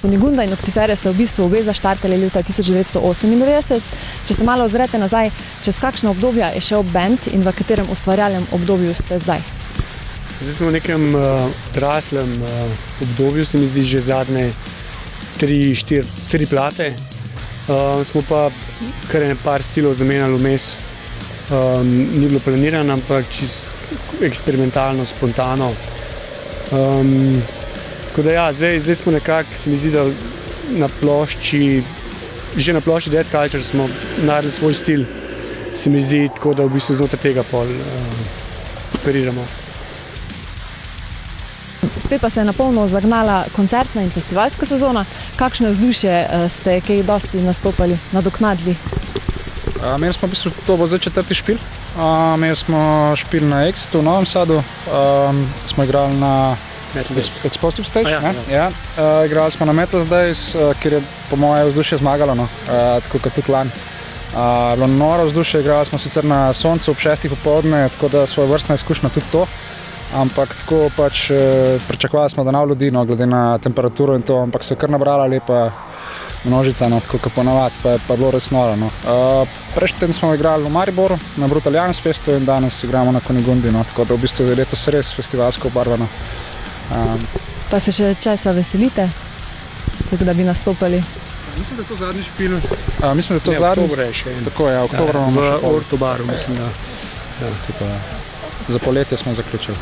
Kunigunda in Noctifere ste v bistvu obe zaštartali leta 1998. Če se malo ozrete nazaj, čez kakšno obdobje je šel band in v katerem ustvarjalnem obdobju ste zdaj? Zdaj smo v nekem odraslem obdobju, se mi zdi že zadnje 3 plate. Smo pa kar par stilov zamenjali vmes. Ni bilo planirano, ampak čisto eksperimentalno, spontano. Tako da ja, zdaj smo nekako, se mi zdi, da že na plošči Dead Culture smo naredili svoj stil. Se mi zdi tako, da v bistvu znotraj tega pol operiramo. Spet pa se je napolno zagnala koncertna in festivalska sezona. Kakšno vzdušje ste kaj dosti nastopali, nadoknadili? Imeli smo v bistvu, to bo zdaj 4. špil. Imeli smo špil na Extu v Novem Sadu, smo igrali na Explosive Stage, igrali smo na Metal Days, kjer je po moje vzdušje zmagalo, tako kot tudi lani. Bilo noro vzdušje, igrali smo sicer na soncu ob 6. popoldne, tako da svoja vrstna izkušnja tudi to. Ampak tako pač pričakovali smo, da nav ljudi, glede na temperaturo in to, ampak se je kar nabrala lepa množica, tako kot ponavadi, pa je bilo res noro. Prejšnji teden smo igrali v Mariboru na Brutalians Festu in danes igramo na Kunigundi, tako da v bistvu je letos res festivalsko obarvano. Pa se še česa veselite, tako da bi nastopali? Mislim, da je to zadnji špil. Mislim, da je to zadnji. Oktober je še en. Tako je, oktober imamo še v Ortobaru, mislim, da. Za poletje smo zaključili.